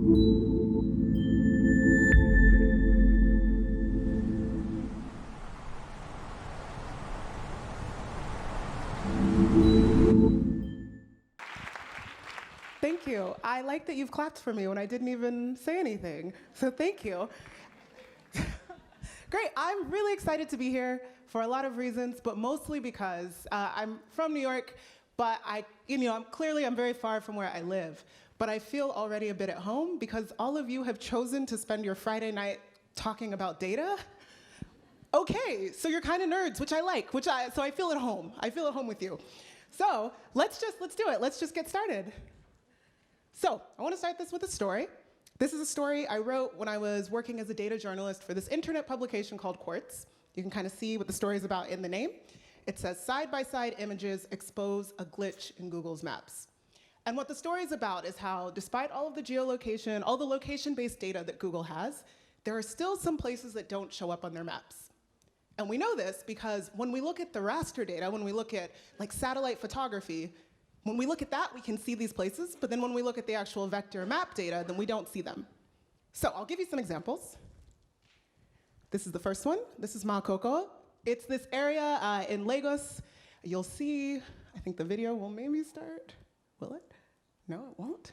Thank you. I like that you've clapped for me when I didn't even say anything, so thank you. Great, I'm really excited to be here for a lot of reasons, but mostly because I'm from New York, but I'm very far from where I live. But I feel already a bit at home because all of you have chosen to spend your Friday night talking about data. Okay, so you're kind of nerds, which I like, so I feel at home. I feel at home with you. So let's do it. Let's just get started. So I want to start this with a story. This is a story I wrote when I was working as a data journalist for this internet publication called Quartz. You can kind of see what the story is about in the name. It says, side-by-side images expose a glitch in Google's maps. And what the story is about is how, despite all of the geolocation, all the location-based data that Google has, there are still some places that don't show up on their maps. And we know this because when we look at the raster data, when we look at like satellite photography, when we look at that, we can see these places, but then when we look at the actual vector map data, then we don't see them. So I'll give you some examples. This is the first one. This is Makoko. It's this area in Lagos. You'll see, I think the video will maybe start. Will it? No, it won't.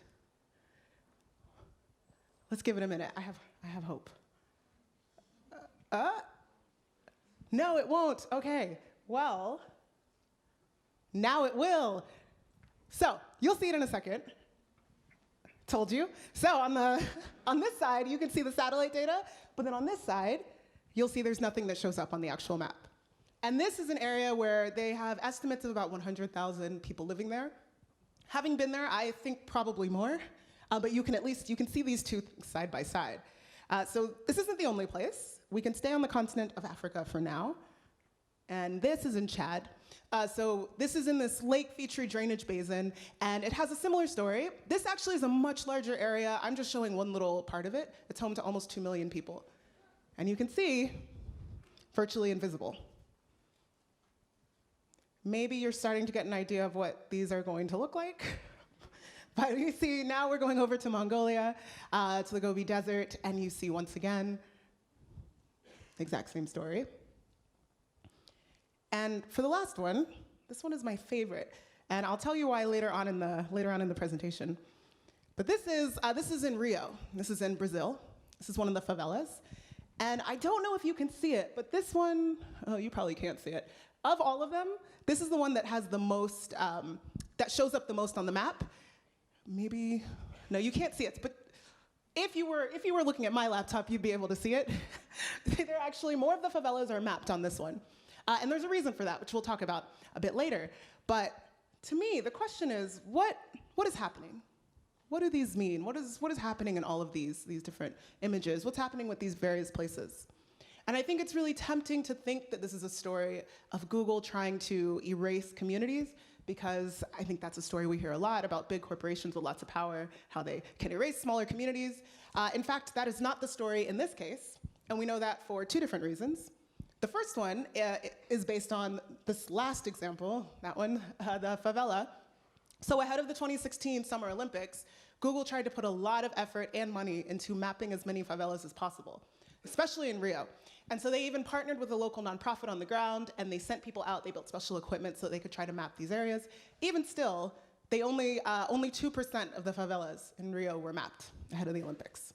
Let's give it a minute. I have hope. No, it won't. Okay, well, now it will. So you'll see it in a second. Told you. So on this side, you can see the satellite data, but then on this side, you'll see there's nothing that shows up on the actual map. And this is an area where they have estimates of about 100,000 people living there. Having been there, I think probably more, but you can see these two side by side. So this isn't the only place. We can stay on the continent of Africa for now. And this is in Chad. So this is in this lake featuring drainage basin, and it has a similar story. This actually is a much larger area. I'm just showing one little part of it. It's home to almost 2 million people. And you can see, virtually invisible. Maybe you're starting to get an idea of what these are going to look like. But you see, now we're going over to Mongolia, to the Gobi Desert, and you see once again, the exact same story. And for the last one, this one is my favorite, and I'll tell you why later on in the presentation. But this is in Rio. This is in Brazil. This is one of the favelas, and I don't know if you can see it, but this one, oh, you probably can't see it. Of all of them, this is the one that has the most, that shows up the most on the map. Maybe, no, you can't see it, but if you were looking at my laptop, you'd be able to see it. There are actually more of the favelas are mapped on this one. And there's a reason for that, which we'll talk about a bit later. But to me, the question is, what is happening? What do these mean? What is happening in all of these different images? What's happening with these various places? And I think it's really tempting to think that this is a story of Google trying to erase communities, because I think that's a story we hear a lot about big corporations with lots of power, how they can erase smaller communities. In fact, that is not the story in this case, and we know that for two different reasons. The first one is based on this last example, that one, the favela. So ahead of the 2016 Summer Olympics, Google tried to put a lot of effort and money into mapping as many favelas as possible, especially in Rio. And so they even partnered with a local nonprofit on the ground, and they sent people out. They built special equipment so they could try to map these areas. Even still, they only 2% of the favelas in Rio were mapped ahead of the Olympics.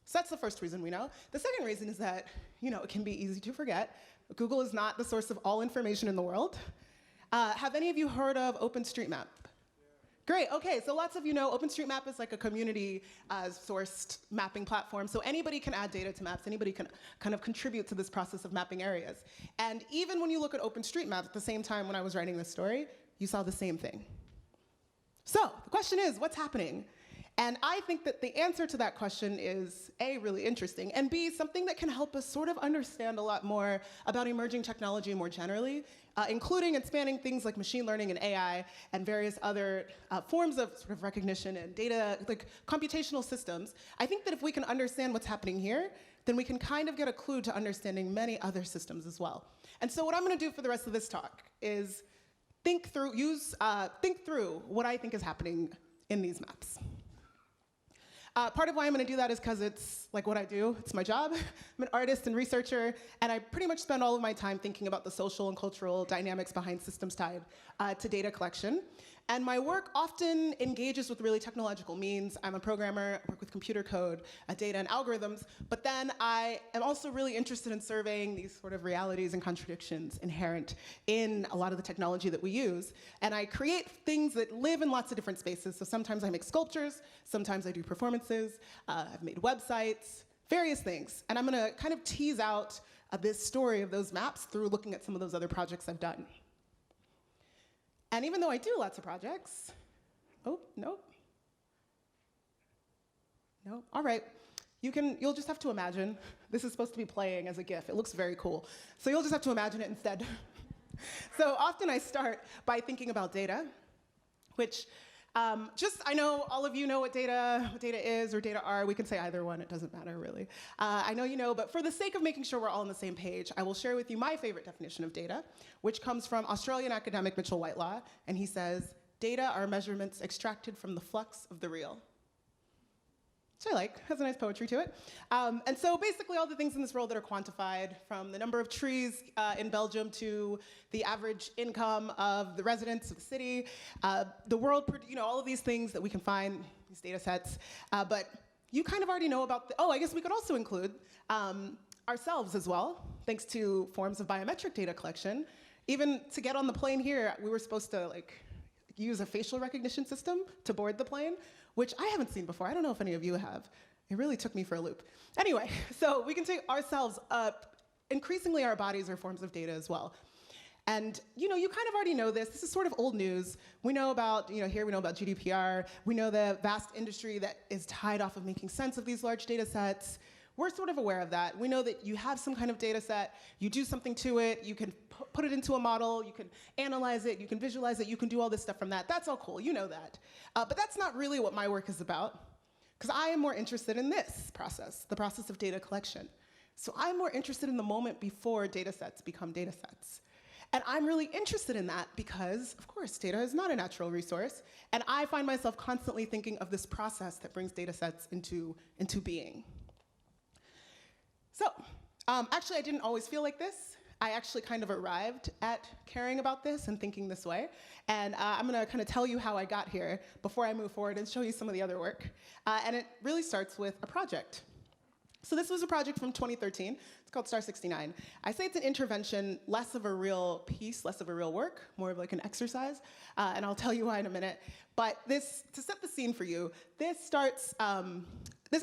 So that's the first reason we know. The second reason is that, it can be easy to forget. Google is not the source of all information in the world. Have any of you heard of OpenStreetMap? Great, okay, so lots of you know OpenStreetMap is like a community sourced mapping platform, so anybody can add data to maps, anybody can kind of contribute to this process of mapping areas. And even when you look at OpenStreetMap, at the same time when I was writing this story, you saw the same thing. So the question is, what's happening? And I think that the answer to that question is A, really interesting, and B, something that can help us sort of understand a lot more about emerging technology more generally, including and spanning things like machine learning and AI and various other forms of sort of recognition and data, like computational systems. I think that if we can understand what's happening here, then we can kind of get a clue to understanding many other systems as well. And so what I'm gonna do for the rest of this talk is think through what I think is happening in these maps. Part of why I'm going to do that is because it's like what I do. It's my job. I'm an artist and researcher, and I pretty much spend all of my time thinking about the social and cultural dynamics behind systems tied to data collection. And my work often engages with really technological means. I'm a programmer, I work with computer code, data and algorithms, but then I am also really interested in surveying these sort of realities and contradictions inherent in a lot of the technology that we use. And I create things that live in lots of different spaces. So sometimes I make sculptures, sometimes I do performances, I've made websites, various things. And I'm gonna kind of tease out this story of those maps through looking at some of those other projects I've done. And even though I do lots of projects, oh, nope. No, all right. You'll just have to imagine. This is supposed to be playing as a GIF. It looks very cool. So you'll just have to imagine it instead. So often I start by thinking about data, which I know all of you know what data is or data are. We can say either one, it doesn't matter really. I know you know, but for the sake of making sure we're all on the same page, I will share with you my favorite definition of data, which comes from Australian academic Mitchell Whitelaw, and he says, data are measurements extracted from the flux of the real. Which I like, has a nice poetry to it. And so basically all the things in this world that are quantified, from the number of trees in Belgium to the average income of the residents of the city, the world, all of these things that we can find, these data sets. But you kind of already know about, I guess we could also include ourselves as well, thanks to forms of biometric data collection. Even to get on the plane here, we were supposed to use a facial recognition system to board the plane, which I haven't seen before. I don't know if any of you have. It really took me for a loop. Anyway, so we can take ourselves up. Increasingly, our bodies are forms of data as well. And you kind of already know this. This is sort of old news. We know about, here we know about GDPR. We know the vast industry that is tied off of making sense of these large data sets. We're sort of aware of that. We know that you have some kind of data set, you do something to it, you can put it into a model, you can analyze it, you can visualize it, you can do all this stuff from that. That's all cool, you know that. But that's not really what my work is about, because I am more interested in this process, the process of data collection. So I'm more interested in the moment before data sets become data sets. And I'm really interested in that because, of course, data is not a natural resource, and I find myself constantly thinking of this process that brings data sets into being. So, actually, I didn't always feel like this. I actually kind of arrived at caring about this and thinking this way. And I'm going to kind of tell you how I got here before I move forward and show you some of the other work. And it really starts with a project. So this was a project from 2013. It's called Star 69. I say it's an intervention, less of a real piece, less of a real work, more of like an exercise. And I'll tell you why in a minute. But this, to set the scene for you, this starts,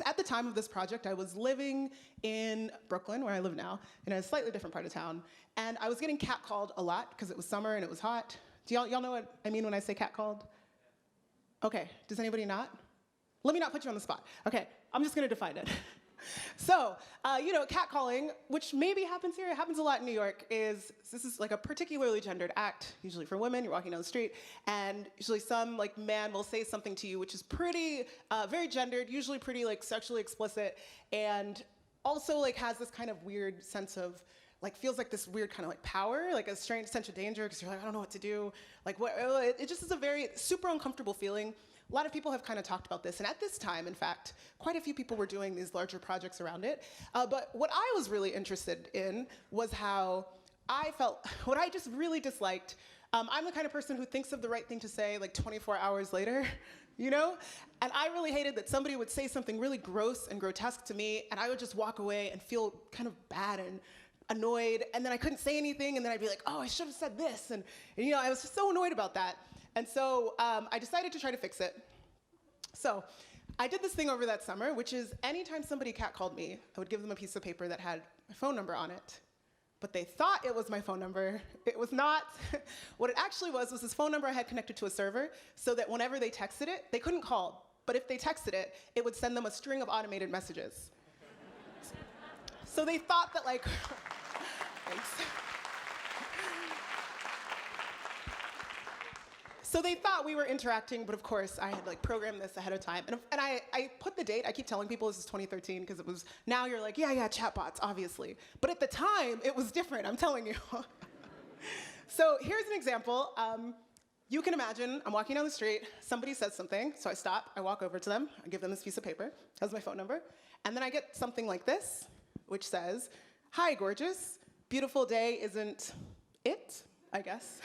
at the time of this project, I was living in Brooklyn, where I live now, in a slightly different part of town. And I was getting catcalled a lot because it was summer and it was hot. Do y'all know what I mean when I say catcalled? Okay, does anybody not? Let me not put you on the spot. Okay, I'm just gonna define it. So, catcalling, which maybe happens here, it happens a lot in New York, this is like a particularly gendered act, usually for women. You're walking down the street, and usually some man will say something to you which is pretty, very gendered, usually pretty sexually explicit, and also has this kind of weird sense of, feels like this weird kind of power, a strange sense of danger, because you're I don't know what to do. It just is a very super uncomfortable feeling. A lot of people have kind of talked about this, and at this time, in fact, quite a few people were doing these larger projects around it. But what I was really interested in was how I felt, what I just really disliked. I'm the kind of person who thinks of the right thing to say 24 hours later, And I really hated that somebody would say something really gross and grotesque to me, and I would just walk away and feel kind of bad and annoyed, and then I couldn't say anything, and then I'd be like, oh, I should have said this, and I was just so annoyed about that. And so I decided to try to fix it. So I did this thing over that summer, which is anytime somebody catcalled me, I would give them a piece of paper that had my phone number on it. But they thought it was my phone number. It was not. What it actually was this phone number I had connected to a server so that whenever they texted it, they couldn't call. But if they texted it, it would send them a string of automated messages. So they thought that thanks. So they thought we were interacting, but of course I had programmed this ahead of time. And I put the date. I keep telling people this is 2013 because it was, now you're yeah, chatbots, obviously. But at the time, it was different, I'm telling you. So here's an example. you can imagine, I'm walking down the street, somebody says something, so I stop, I walk over to them, I give them this piece of paper, has my phone number, and then I get something like this, which says, "Hi, gorgeous, beautiful day isn't it," I guess.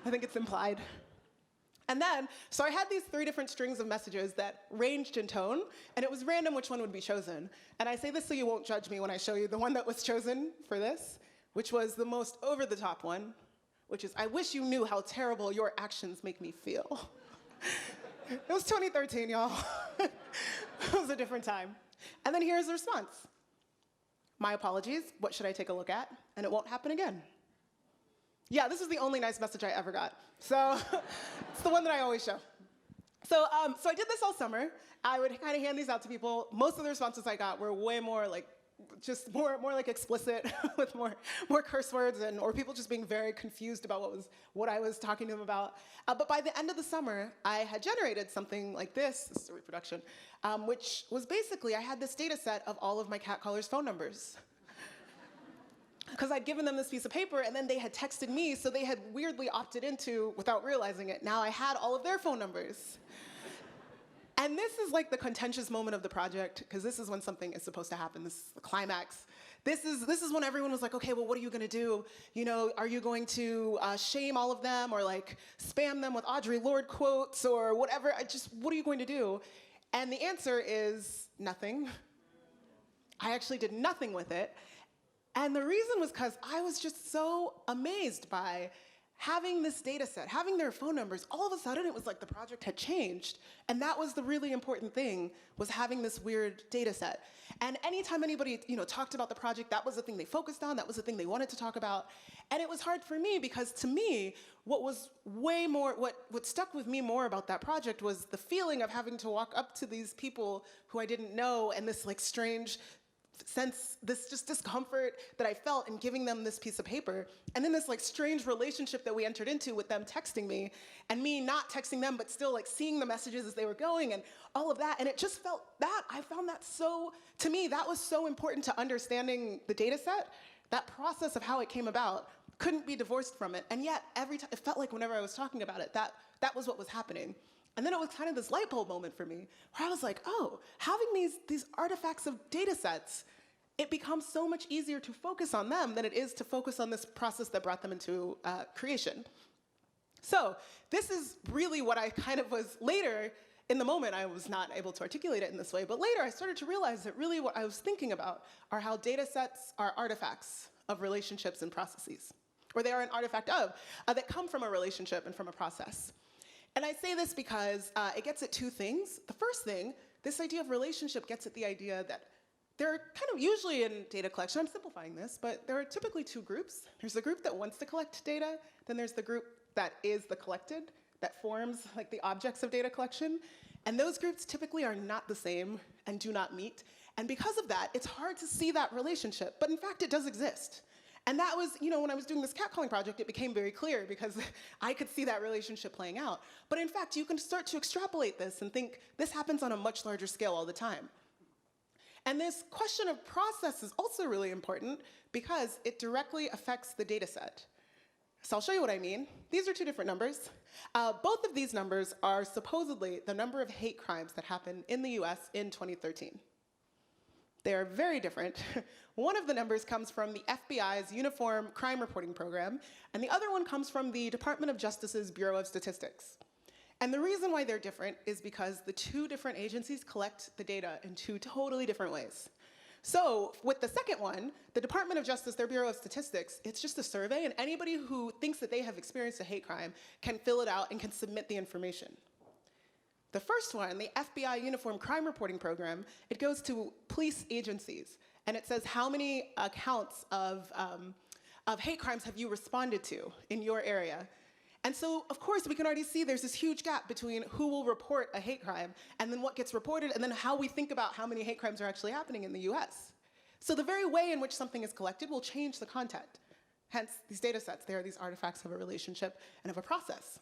I think it's implied. And then, so I had these 3 different strings of messages that ranged in tone, and it was random which one would be chosen. And I say this so you won't judge me when I show you the one that was chosen for this, which was the most over-the-top one, which is, "I wish you knew how terrible your actions make me feel." It was 2013, y'all. It was a different time. And then here's the response. "My apologies, what should I take a look at? And it won't happen again." Yeah, this is the only nice message I ever got. So it's the one that I always show. So I did this all summer. I would kind of hand these out to people. Most of the responses I got were way more like, just more like explicit with more curse words or people just being very confused about what I was talking to them about. But by the end of the summer, I had generated something like this is a reproduction, which was basically, I had this data set of all of my cat callers' phone numbers. Because I'd given them this piece of paper, and then they had texted me, so they had weirdly opted into, without realizing it, now I had all of their phone numbers. And this is like the contentious moment of the project, because this is when something is supposed to happen. This is the climax. This is when everyone was like, okay, well, what are you going to do? You know, are you going to shame all of them or like spam them with Audre Lorde quotes or whatever? What are you going to do? And the answer is nothing. I actually did nothing with it. And the reason was because I was just so amazed by having this data set, having their phone numbers. All of a sudden, it was like the project had changed. And that was the really important thing, was having this weird data set. And anytime anybody talked about the project, that was the thing they focused on, that was the thing they wanted to talk about. And it was hard for me because to me, what stuck with me more about that project was the feeling of having to walk up to these people who I didn't know and this like strange sense, this just discomfort that I felt in giving them this piece of paper, and then this like strange relationship that we entered into with them texting me, and me not texting them, but still like seeing the messages as they were going, and all of that, and it just felt that, I found that so, to me, that was so important to understanding the data set, that process of how it came about, couldn't be divorced from it, and yet every time, it felt like whenever I was talking about it, that was what was happening. And then it was kind of this light bulb moment for me, where I was like, oh, having these artifacts of data sets, it becomes so much easier to focus on them than it is to focus on this process that brought them into creation. So this is really what I kind of was later, in the moment, I was not able to articulate it in this way, but later I started to realize that really what I was thinking about are how data sets are artifacts of relationships and processes, or they are an artifact of, that come from a relationship and from a process. And I say this because it gets at 2 things. The first thing, this idea of relationship gets at the idea that there are kind of usually in data collection, I'm simplifying this, but there are typically 2 groups. There's the group that wants to collect data, then there's the group that is the collected, that forms like the objects of data collection. And those groups typically are not the same and do not meet. And because of that, it's hard to see that relationship, but in fact, it does exist. And that was, when I was doing this catcalling project, it became very clear because I could see that relationship playing out. But in fact, you can start to extrapolate this and think this happens on a much larger scale all the time. And this question of process is also really important because it directly affects the data set. So I'll show you what I mean. These are 2 different numbers. Both of these numbers are supposedly the number of hate crimes that happened in the US in 2013. They are very different. One of the numbers comes from the FBI's Uniform Crime Reporting Program, and the other one comes from the Department of Justice's Bureau of Statistics. And the reason why they're different is because the 2 different agencies collect the data in 2 totally different ways. So with the second one, the Department of Justice, their Bureau of Statistics, it's just a survey, and anybody who thinks that they have experienced a hate crime can fill it out and can submit the information. The first one, the FBI Uniform Crime Reporting Program, it goes to police agencies, and it says how many accounts of hate crimes have you responded to in your area. And so, of course, we can already see there's this huge gap between who will report a hate crime and then what gets reported and then how we think about how many hate crimes are actually happening in the US. So the very way in which something is collected will change the content. Hence, these data sets, they are these artifacts of a relationship and of a process.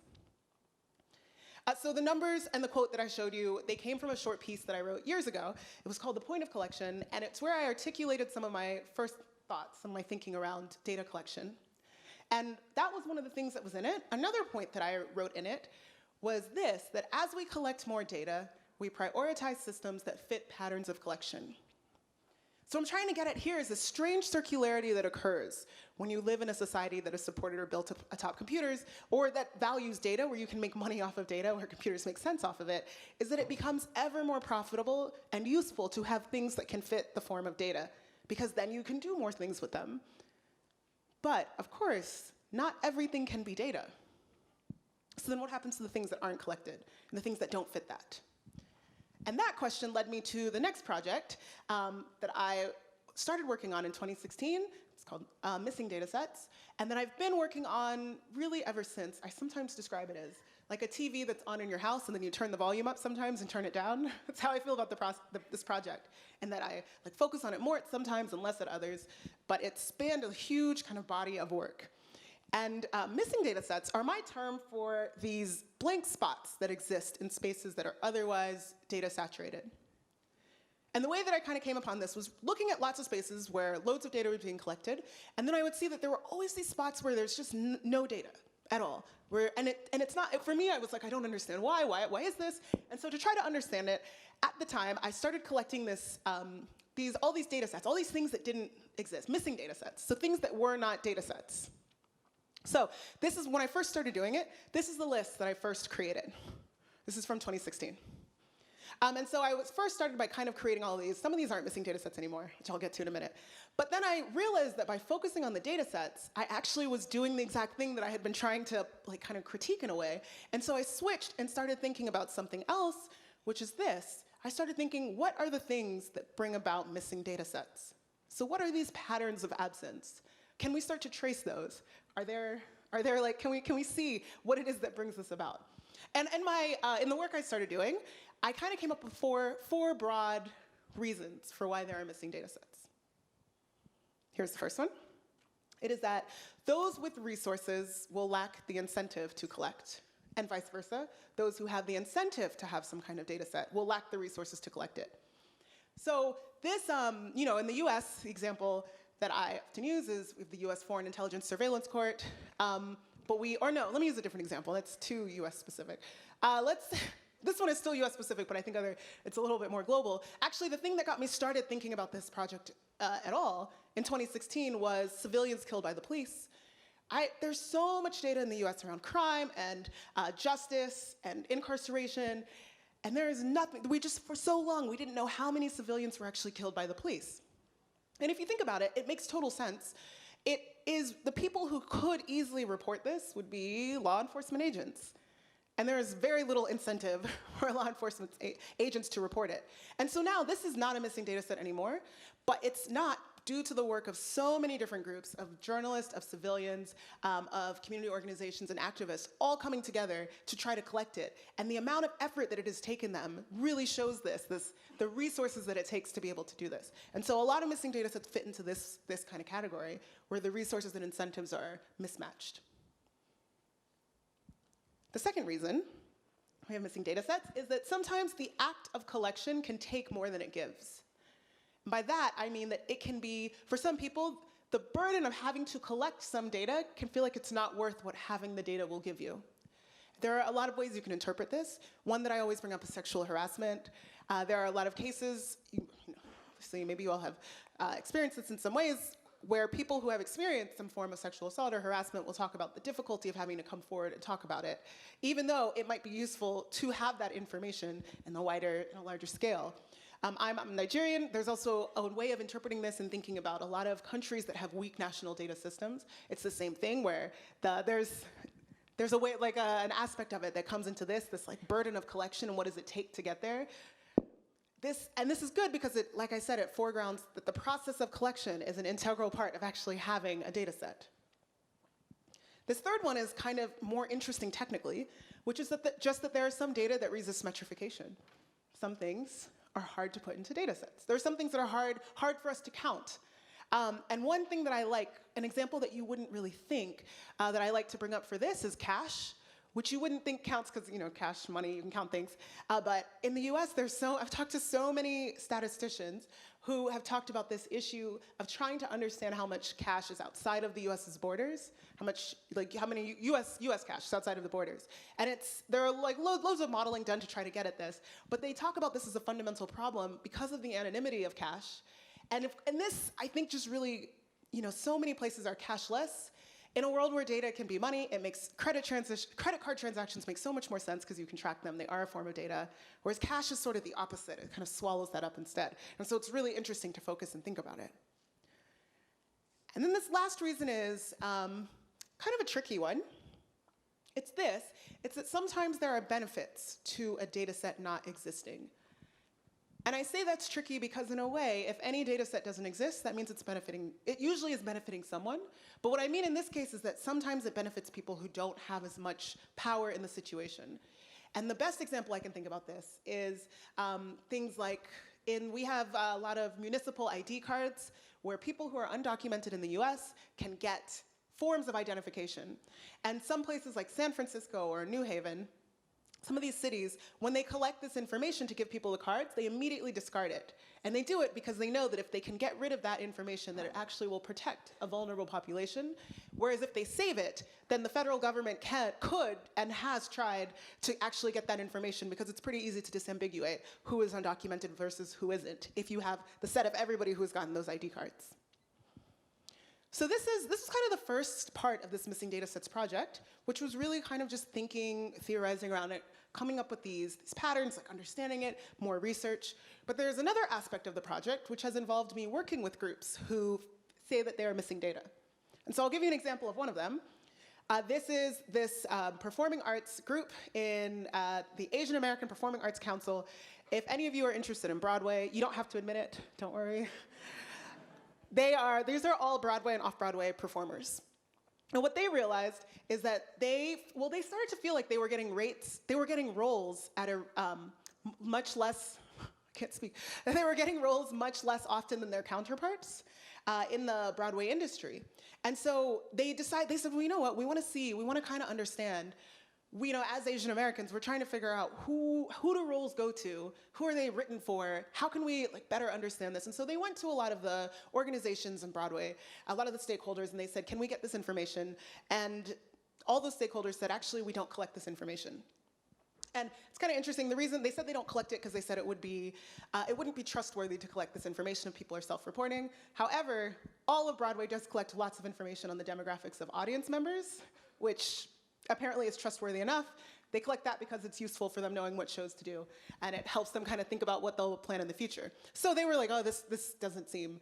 So the numbers and the quote that I showed you, they came from a short piece that I wrote years ago. It was called The Point of Collection, and it's where I articulated some of my first thoughts and my thinking around data collection. And that was one of the things that was in it. Another point that I wrote in it was this, that as we collect more data, we prioritize systems that fit patterns of collection. So what I'm trying to get at here is a strange circularity that occurs when you live in a society that is supported or built atop computers, or that values data, where you can make money off of data, where computers make sense off of it, is that it becomes ever more profitable and useful to have things that can fit the form of data, because then you can do more things with them. But, of course, not everything can be data. So then what happens to the things that aren't collected, and the things that don't fit that? And that question led me to the next project that I started working on in 2016. It's called Missing Data Sets. And that I've been working on really ever since. I sometimes describe it as like a TV that's on in your house, and then you turn the volume up sometimes and turn it down. That's how I feel about this project. And that I focus on it more at sometimes and less at others. But it spanned a huge kind of body of work. And missing data sets are my term for these blank spots that exist in spaces that are otherwise data saturated. And the way that I kind of came upon this was looking at lots of spaces where loads of data was being collected, and then I would see that there were always these spots where there's just no data at all. And it's not, for me, I was like, I don't understand why is this? And so to try to understand it, at the time, I started collecting this, all these data sets, all these things that didn't exist, missing data sets, so things that were not data sets. So this is when I first started doing it. This is the list that I first created. This is from 2016. And so I was first started by kind of creating all of these. Some of these aren't missing data sets anymore, which I'll get to in a minute. But then I realized that by focusing on the data sets, I actually was doing the exact thing that I had been trying to kind of critique in a way. And so I switched and started thinking about something else, which is this. I started thinking, what are the things that bring about missing data sets? So what are these patterns of absence? Can we start to trace those? Are there can we see what it is that brings this about? And in the work I started doing, I kind of came up with four broad reasons for why there are missing data sets. Here's the first one. It is that those with resources will lack the incentive to collect, and vice versa. Those who have the incentive to have some kind of data set will lack the resources to collect it. So this, in the US, the example that I often use is the US Foreign Intelligence Surveillance Court. Let me use a different example. That's too US specific. This one is still US specific, but I think it's a little bit more global. Actually, the thing that got me started thinking about this project at all in 2016 was civilians killed by the police. There's so much data in the US around crime and justice and incarceration, and there is nothing, for so long, we didn't know how many civilians were actually killed by the police. And if you think about it, it makes total sense. It is the people who could easily report this would be law enforcement agents. And there is very little incentive for law enforcement agents to report it. And so now this is not a missing data set anymore, but it's not due to the work of so many different groups of journalists, of civilians, of community organizations and activists all coming together to try to collect it. And the amount of effort that it has taken them really shows the resources that it takes to be able to do this. And so a lot of missing data sets fit into this kind of category where the resources and incentives are mismatched. The second reason we have missing data sets is that sometimes the act of collection can take more than it gives. By that, I mean that it can be, for some people, the burden of having to collect some data can feel like it's not worth what having the data will give you. There are a lot of ways you can interpret this. One that I always bring up is sexual harassment. There are a lot of cases, obviously maybe you all have experienced this in some ways, where people who have experienced some form of sexual assault or harassment will talk about the difficulty of having to come forward and talk about it, even though it might be useful to have that information in a larger scale. I'm Nigerian. There's also a way of interpreting this and thinking about a lot of countries that have weak national data systems. It's the same thing where there's a way, an aspect of it that comes into this burden of collection and what does it take to get there. This is good because like I said, it foregrounds that the process of collection is an integral part of actually having a data set. This third one is kind of more interesting technically, which is that there are some data that resist metrification. Some things are hard to put into data sets. There are some things that are hard for us to count. And one thing that I like, an example that you wouldn't really think that I like to bring up for this is cash, which you wouldn't think counts because, cash, money, you can count things. But in the US, I've talked to so many statisticians who have talked about this issue of trying to understand how much cash is outside of the US's borders, how many US cash is outside of the borders. And there are loads of modeling done to try to get at this, but they talk about this as a fundamental problem because of the anonymity of cash. And this, I think, just really, so many places are cashless. In a world where data can be money, it makes credit card transactions make so much more sense because you can track them. They are a form of data. Whereas cash is sort of the opposite. It kind of swallows that up instead. And so it's really interesting to focus and think about it. And then this last reason is kind of a tricky one. It's that sometimes there are benefits to a data set not existing. And I say that's tricky because in a way, if any data set doesn't exist, that means it usually is benefiting someone. But what I mean in this case is that sometimes it benefits people who don't have as much power in the situation. And the best example I can think about this is things like, we have a lot of municipal ID cards where people who are undocumented in the US can get forms of identification. And some places like San Francisco or New Haven, some of these cities, when they collect this information to give people the cards, they immediately discard it. And they do it because they know that if they can get rid of that information, that it actually will protect a vulnerable population. Whereas if they save it, then the federal government could and has tried to actually get that information because it's pretty easy to disambiguate who is undocumented versus who isn't if you have the set of everybody who's gotten those ID cards. So this is kind of the first part of this Missing Datasets project, which was really kind of just thinking, theorizing around it, coming up with these patterns, like understanding it, more research. But there's another aspect of the project, which has involved me working with groups who say that they are missing data. And so I'll give you an example of one of them. This is this performing arts group in the Asian-American Performing Arts Council. If any of you are interested in Broadway, you don't have to admit it, don't worry. These are all Broadway and off-Broadway performers. And what they realized is that they started to feel like they were getting roles at a much less, I can't speak, they were getting roles much less often than their counterparts in the Broadway industry. And so they said, well, you know what, we want to kind of understand, as Asian Americans, we're trying to figure out who do roles go to, who are they written for, how can we better understand this? And so they went to a lot of the organizations in Broadway, a lot of the stakeholders, and they said, can we get this information? And all those stakeholders said, actually, we don't collect this information. And it's kind of interesting. The reason they said they don't collect it because they said it wouldn't be trustworthy to collect this information if people are self-reporting. However, all of Broadway does collect lots of information on the demographics of audience members, which apparently is trustworthy enough. They collect that because it's useful for them knowing what shows to do, and it helps them kind of think about what they'll plan in the future. So they were like, oh, this doesn't seem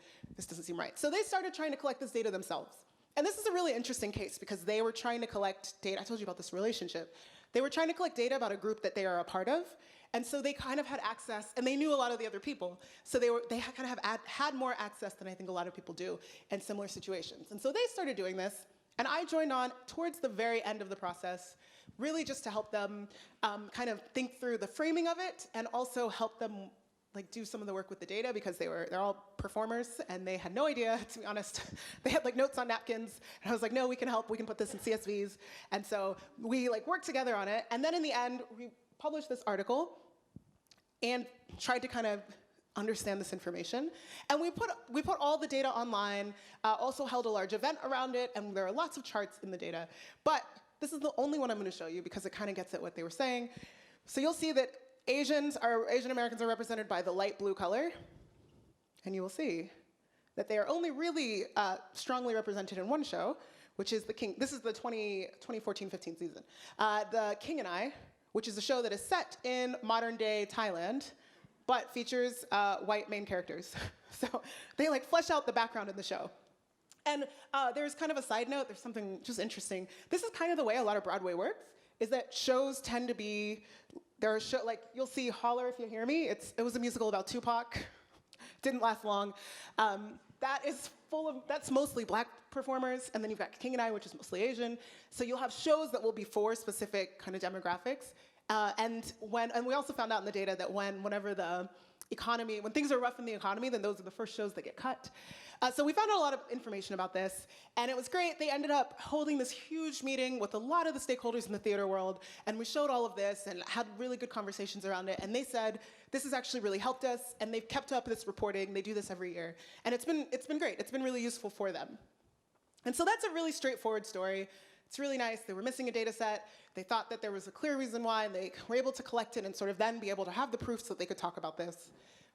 right. So they started trying to collect this data themselves. And this is a really interesting case because they were trying to collect data. I told you about this relationship. They were trying to collect data about a group that they are a part of, and so they kind of had access, and they knew a lot of the other people, so they kind of had more access than I think a lot of people do in similar situations. And so they started doing this. And I joined on towards the very end of the process, really just to help them kind of think through the framing of it and also help them do some of the work with the data because they're all performers and they had no idea, to be honest. They had notes on napkins, and I was like, no, we can help, we can put this in CSVs. And so we worked together on it, and then in the end, we published this article and tried to kind of understand this information. And we put all the data online, also held a large event around it, and there are lots of charts in the data. But this is the only one I'm going to show you because it kind of gets at what they were saying. So you'll see that Asian Americans are represented by the light blue color, and you will see that they are only really strongly represented in one show, which is The King. This is the 2014-15 season. The King and I, which is a show that is set in modern-day Thailand, but features white main characters. So they flesh out the background in the show. And there's kind of a side note, there's something just interesting. This is kind of the way a lot of Broadway works, is that shows tend to be, you'll see Holler If You Hear Me, it was a musical about Tupac, didn't last long. That's mostly black performers, and then you've got King and I, which is mostly Asian. So you'll have shows that will be for specific kind of demographics. And we also found out in the data that whenever the economy, when things are rough in the economy, then those are the first shows that get cut. So we found out a lot of information about this, and it was great. They ended up holding this huge meeting with a lot of the stakeholders in the theater world, and we showed all of this and had really good conversations around it, and they said, this has actually really helped us, and they've kept up this reporting. They do this every year, and it's been great. It's been really useful for them. And so that's a really straightforward story. It's really nice. They were missing a data set. They thought that there was a clear reason why, and they were able to collect it and sort of then be able to have the proof so that they could talk about this.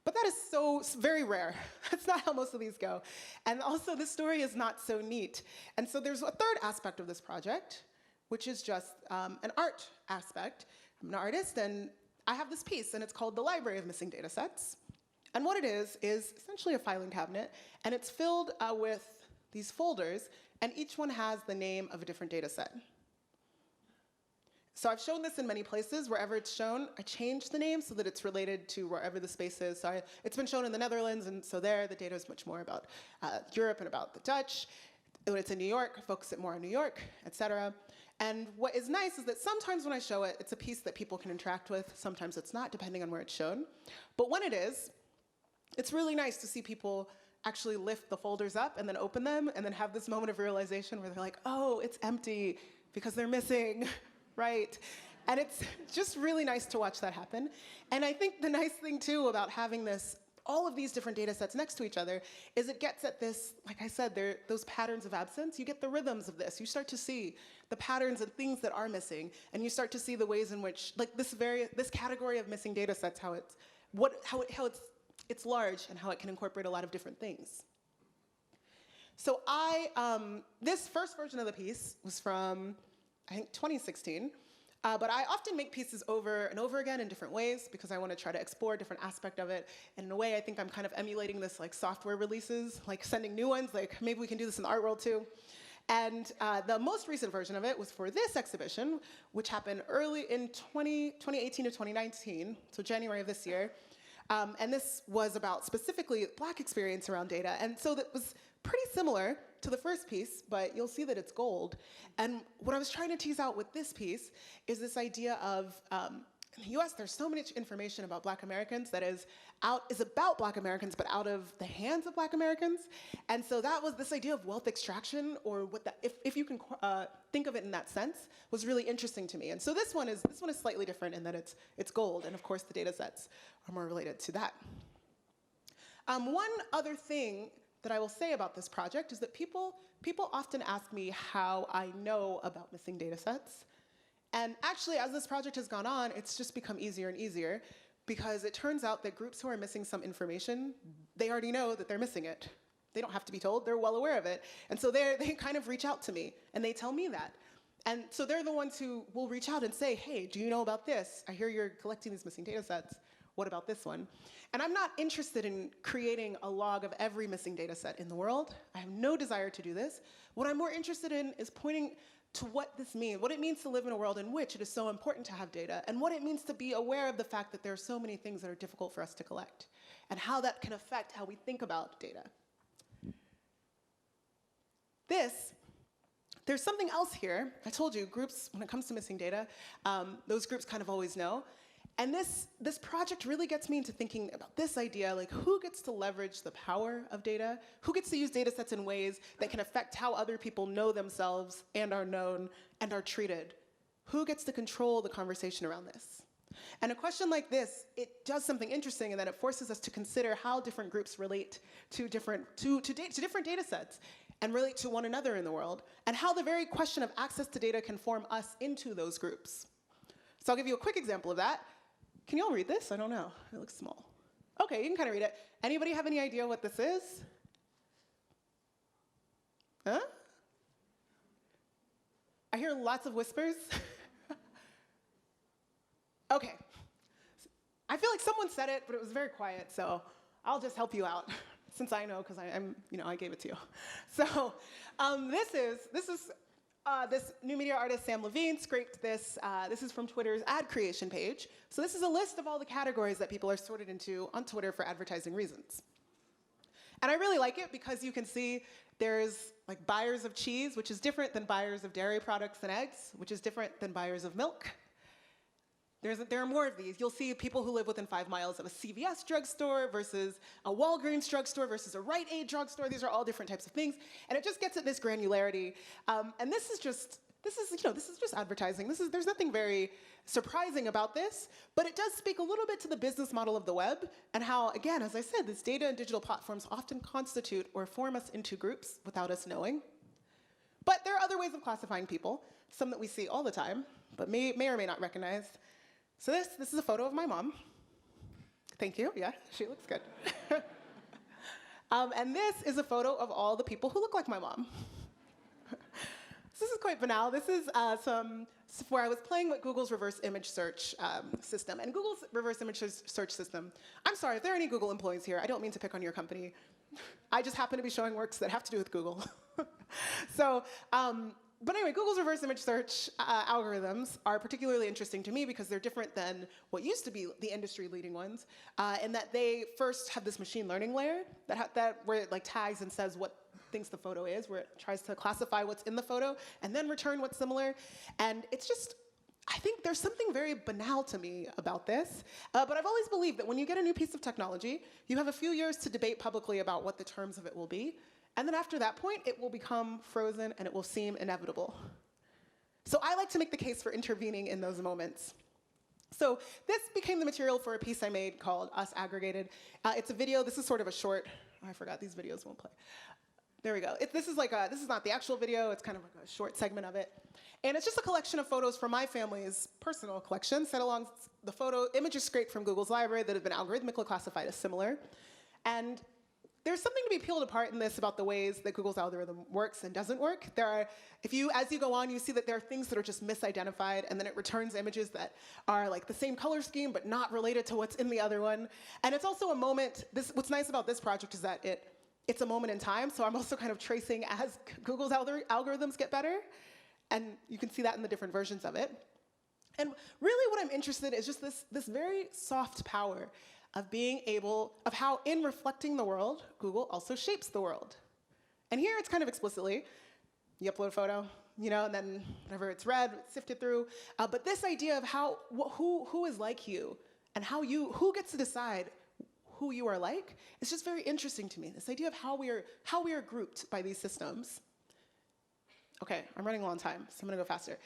But that is so very rare. That's not how most of these go. And also, this story is not so neat. And so there's a third aspect of this project, which is just an art aspect. I'm an artist, and I have this piece, and it's called The Library of Missing Data Sets. And what it is essentially a filing cabinet, and it's filled with these folders, and each one has the name of a different data set. So I've shown this in many places. Wherever it's shown, I changed the name so that it's related to wherever the space is. So it's been shown in the Netherlands, and so there the data is much more about Europe and about the Dutch. When it's in New York, I focus it more on New York, et cetera. And what is nice is that sometimes when I show it, it's a piece that people can interact with. Sometimes it's not, depending on where it's shown. But when it is, it's really nice to see people actually lift the folders up and then open them and then have this moment of realization where they're like, oh, it's empty because they're missing. Right? And it's just really nice to watch that happen. And I think the nice thing, too, about having all of these different data sets next to each other is it gets at this, like I said, those patterns of absence. You get the rhythms of this. You start to see the patterns and things that are missing, and you start to see the ways in which, like this category of missing data sets, how it's large and how it can incorporate a lot of different things. So this first version of the piece was from, I think, 2016. But I often make pieces over and over again in different ways because I want to try to explore a different aspect of it. And in a way, I think I'm kind of emulating this like software releases, like sending new ones, like maybe we can do this in the art world too. And the most recent version of it was for this exhibition, which happened early in 2018 to 2019, so January of this year. And this was about specifically Black experience around data. And so that was pretty similar to the first piece, but you'll see that it's gold. And what I was trying to tease out with this piece is this idea of, in the US, there's so much information about Black Americans that is about Black Americans, but out of the hands of Black Americans. And so that was this idea of wealth extraction, or what that, if you can think of it in that sense, was really interesting to me. And so this one is slightly different in that it's gold, and of course the data sets are more related to that. One other thing that I will say about this project is that people often ask me how I know about missing data sets. And actually, as this project has gone on, it's just become easier and easier because it turns out that groups who are missing some information, they already know that they're missing it. They don't have to be told, they're well aware of it. And so they kind of reach out to me and they tell me that. And so they're the ones who will reach out and say, hey, do you know about this? I hear you're collecting these missing data sets. What about this one? And I'm not interested in creating a log of every missing data set in the world. I have no desire to do this. What I'm more interested in is pointing to what this means, what it means to live in a world in which it is so important to have data, and what it means to be aware of the fact that there are so many things that are difficult for us to collect, and how that can affect how we think about data. There's something else here. I told you, groups, when it comes to missing data, those groups kind of always know. And this project really gets me into thinking about this idea, like who gets to leverage the power of data? Who gets to use data sets in ways that can affect how other people know themselves and are known and are treated? Who gets to control the conversation around this? And a question like this, it does something interesting in that it forces us to consider how different groups relate to different data sets and relate to one another in the world, and how the very question of access to data can form us into those groups. So I'll give you a quick example of that. Can you all read this? I don't know. It looks small. Okay, you can kind of read it. Anybody have any idea what this is? Huh? I hear lots of whispers. Okay. I feel like someone said it, but it was very quiet, so I'll just help you out, since I know, because I gave it to you. So this new media artist, Sam Levine, scraped this. This is from Twitter's ad creation page. So this is a list of all the categories that people are sorted into on Twitter for advertising reasons. And I really like it because you can see there's like buyers of cheese, which is different than buyers of dairy products and eggs, which is different than buyers of milk. There are more of these. You'll see people who live within 5 miles of a CVS drugstore versus a Walgreens drugstore versus a Rite Aid drugstore. These are all different types of things, and it just gets at this granularity. And this is just advertising. There's nothing very surprising about this, but it does speak a little bit to the business model of the web and how, again, as I said, these data and digital platforms often constitute or form us into groups without us knowing. But there are other ways of classifying people, some that we see all the time, but may or may not recognize. So this is a photo of my mom. Thank you, yeah, she looks good. And this is a photo of all the people who look like my mom. This is quite banal. This is where I was playing with Google's reverse image search system. And Google's reverse image search system, I'm sorry, if there are any Google employees here, I don't mean to pick on your company. I just happen to be showing works that have to do with Google. But anyway, Google's reverse image search algorithms are particularly interesting to me because they're different than what used to be the industry-leading ones, in that they first have this machine learning layer where it like tags and says what thinks the photo is, where it tries to classify what's in the photo and then return what's similar. And it's just, I think there's something very banal to me about this. But I've always believed that when you get a new piece of technology, you have a few years to debate publicly about what the terms of it will be. And then after that point, it will become frozen and it will seem inevitable. So I like to make the case for intervening in those moments. So this became the material for a piece I made called Us Aggregated. It's a video. This is sort of a short, oh, I forgot, these videos won't play. There we go. This is not the actual video. It's kind of like a short segment of it. And it's just a collection of photos from my family's personal collection, set along the images scraped from Google's library that have been algorithmically classified as similar. And there's something to be peeled apart in this about the ways that Google's algorithm works and doesn't work. As you go on, you see that there are things that are just misidentified, and then it returns images that are like the same color scheme, but not related to what's in the other one. And it's also a moment, what's nice about this project is that it's a moment in time, so I'm also kind of tracing as Google's algorithms get better, and you can see that in the different versions of it. And really what I'm interested in is just this very soft power of how in reflecting the world, Google also shapes the world. And here it's kind of explicitly, you upload a photo, and then whenever it's read, it's sifted through. But this idea of who is like you and who gets to decide who you are like, is just very interesting to me. This idea of how we are grouped by these systems. Okay, I'm running low on time, so I'm gonna go faster.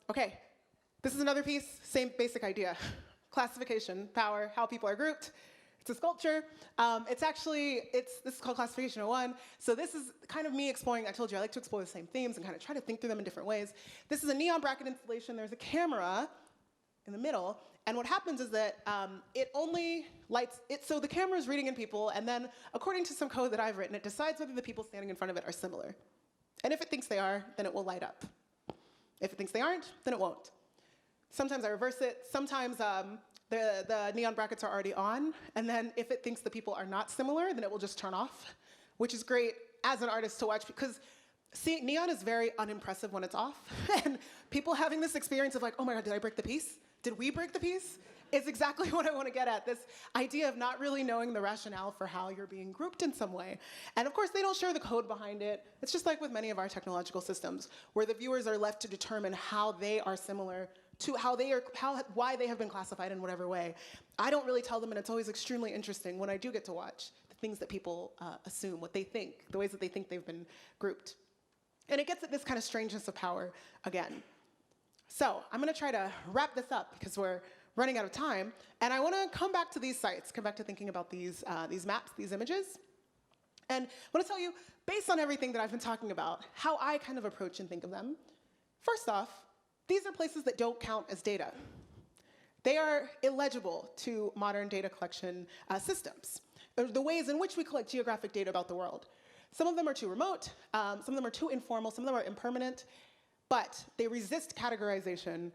Okay, this is another piece, same basic idea. Classification, power, how people are grouped. It's a sculpture. This is called Classification 01. So this is kind of me exploring, I told you I like to explore the same themes and kind of try to think through them in different ways. This is a neon bracket installation. There's a camera in the middle. And what happens is that it only lights, so the camera is reading in people, and then according to some code that I've written, it decides whether the people standing in front of it are similar. And if it thinks they are, then it will light up. If it thinks they aren't, then it won't. Sometimes I reverse it. Sometimes the neon brackets are already on, and then if it thinks the people are not similar, then it will just turn off, which is great as an artist to watch, because neon is very unimpressive when it's off, and people having this experience of like, oh my God, did I break the piece? Did we break the piece? Is exactly what I want to get at, this idea of not really knowing the rationale for how you're being grouped in some way. And of course, they don't share the code behind it. It's just like with many of our technological systems, where the viewers are left to determine how they are similar to why they have been classified in whatever way. I don't really tell them, and it's always extremely interesting when I do get to watch the things that people assume, what they think, the ways that they think they've been grouped. And it gets at this kind of strangeness of power again. So I'm gonna try to wrap this up because we're running out of time, and I wanna come back to these sites, come back to thinking about these maps, these images. And I wanna tell you, based on everything that I've been talking about, how I kind of approach and think of them. First off, these are places that don't count as data. They are illegible to modern data collection systems, the ways in which we collect geographic data about the world. Some of them are too remote, some of them are too informal, some of them are impermanent, but they resist categorization.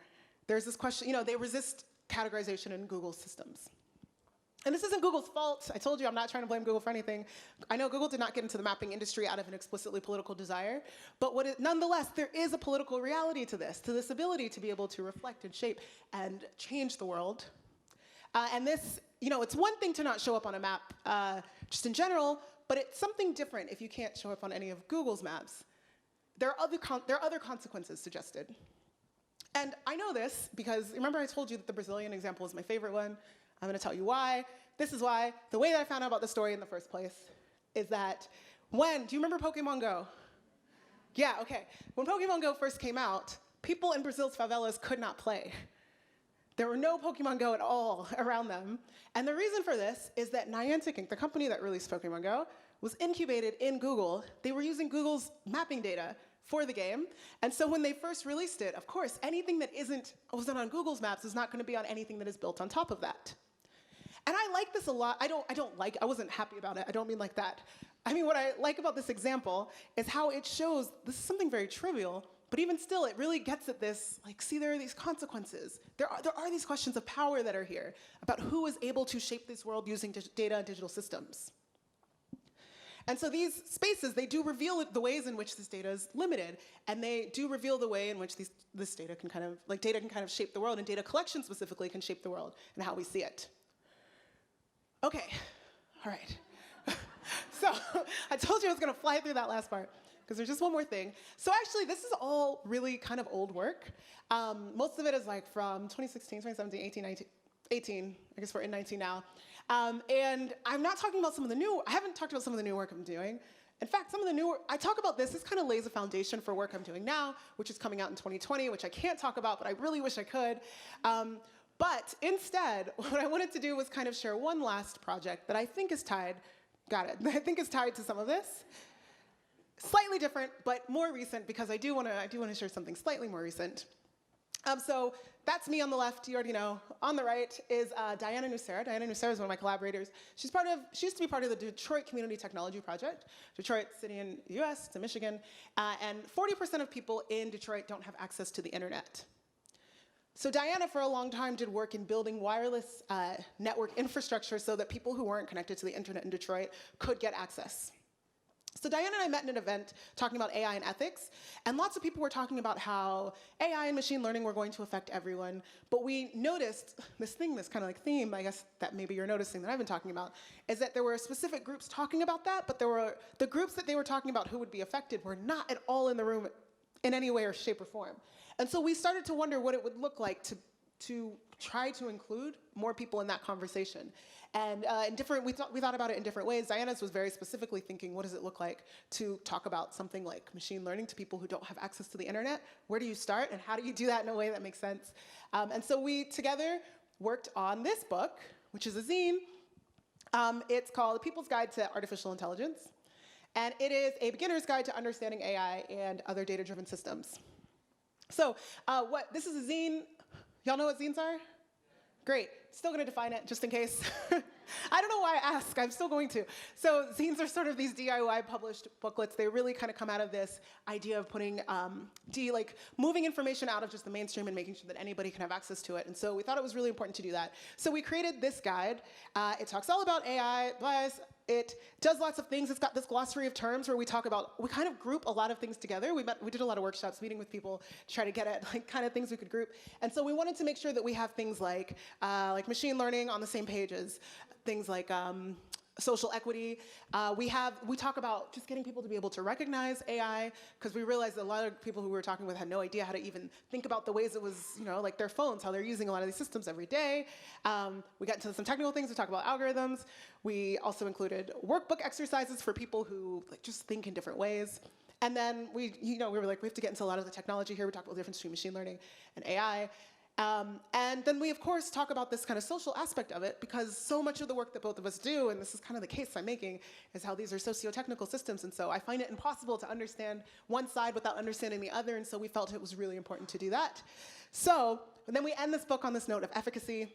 There's this question, they resist categorization in Google's systems. And this isn't Google's fault. I told you I'm not trying to blame Google for anything. I know Google did not get into the mapping industry out of an explicitly political desire, but nonetheless, there is a political reality to this ability to be able to reflect and shape and change the world. And this, it's one thing to not show up on a map just in general, but it's something different if you can't show up on any of Google's maps. There are other consequences suggested. And I know this because, remember I told you that the Brazilian example is my favorite one? I'm going to tell you why. This is why. The way that I found out about the story in the first place is that do you remember Pokemon Go? Yeah, okay. When Pokemon Go first came out, people in Brazil's favelas could not play. There were no Pokemon Go at all around them. And the reason for this is that Niantic Inc., the company that released Pokemon Go, was incubated in Google. They were using Google's mapping data for the game. And so when they first released it, of course, anything that wasn't on Google's maps is not going to be on anything that is built on top of that. And I like this a lot. I wasn't happy about it. I don't mean like that. I mean, what I like about this example is how it shows this is something very trivial, but even still, it really gets at this, like, see, there are these consequences. There are these questions of power that are here about who is able to shape this world using data and digital systems. And so these spaces, they do reveal the ways in which this data is limited, and they do reveal the way in which this data can kind of shape the world, and data collection specifically can shape the world and how we see it. Okay, all right. So I told you I was going to fly through that last part, because there's just one more thing. So actually, this is all really kind of old work. Most of it is like from 2016, 2017, 18, 19, 18. I guess we're in 19 now. And I'm not talking about I haven't talked about some of the new work I'm doing. In fact, some of the new work, I talk about this kind of lays a foundation for work I'm doing now, which is coming out in 2020, which I can't talk about, but I really wish I could. But instead, what I wanted to do was kind of share one last project that I think is tied, I think is tied to some of this. Slightly different, but more recent, because I do want to share something slightly more recent. So that's me on the left, you already know. On the right is Diana Nucera. Diana Nucera is one of my collaborators. She used to be part of the Detroit Community Technology Project. Detroit City in the US, to Michigan. And 40% of people in Detroit don't have access to the internet. So Diana, for a long time, did work in building wireless network infrastructure so that people who weren't connected to the internet in Detroit could get access. So Diana and I met in an event talking about AI and ethics, and lots of people were talking about how AI and machine learning were going to affect everyone, but we noticed this kind of like theme, I guess, that maybe you're noticing that I've been talking about, is that there were specific groups talking about that, but the groups that they were talking about who would be affected were not at all in the room in any way or shape or form. And so we started to wonder what it would look like to try to include more people in that conversation. And we thought about it in different ways. Diana's was very specifically thinking, what does it look like to talk about something like machine learning to people who don't have access to the internet? Where do you start, and how do you do that in a way that makes sense? And so we together worked on this book, which is a zine. It's called The People's Guide to Artificial Intelligence. And it is a beginner's guide to understanding AI and other data-driven systems. So this is a zine. Y'all know what zines are? Great. Still going to define it, just in case. I don't know why I ask. I'm still going to. So zines are sort of these DIY published booklets. They really kind of come out of this idea of putting, moving information out of just the mainstream and making sure that anybody can have access to it. And so we thought it was really important to do that. So we created this guide. It talks all about AI, bias. It does lots of things. It's got this glossary of terms where we kind of group a lot of things together. We did a lot of workshops, meeting with people to try to get at kind of things we could group. And so we wanted to make sure that we have things like machine learning on the same page as things like social equity. We talk about just getting people to be able to recognize AI, because we realized that a lot of people who we were talking with had no idea how to even think about the ways it was, like their phones, how they're using a lot of these systems every day. We got into some technical things. We talk about algorithms. We also included workbook exercises for people who just think in different ways. And then we were like, we have to get into a lot of the technology here. We talk about the difference between machine learning and AI. And then we, of course, talk about this kind of social aspect of it, because so much of the work that both of us do, and this is kind of the case I'm making, is how these are socio-technical systems. And so I find it impossible to understand one side without understanding the other, and so we felt it was really important to do that. So, and then we end this book on this note of efficacy,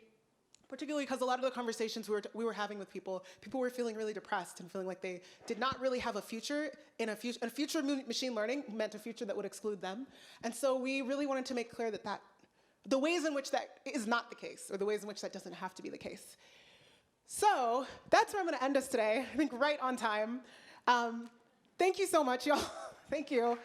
particularly because a lot of the conversations we were having with people were feeling really depressed and feeling like they did not really have a future. A future machine learning meant a future that would exclude them. And so we really wanted to make clear that the ways in which that is not the case, or the ways in which that doesn't have to be the case. So that's where I'm going to end us today, I think right on time. Thank you so much, y'all. Thank you.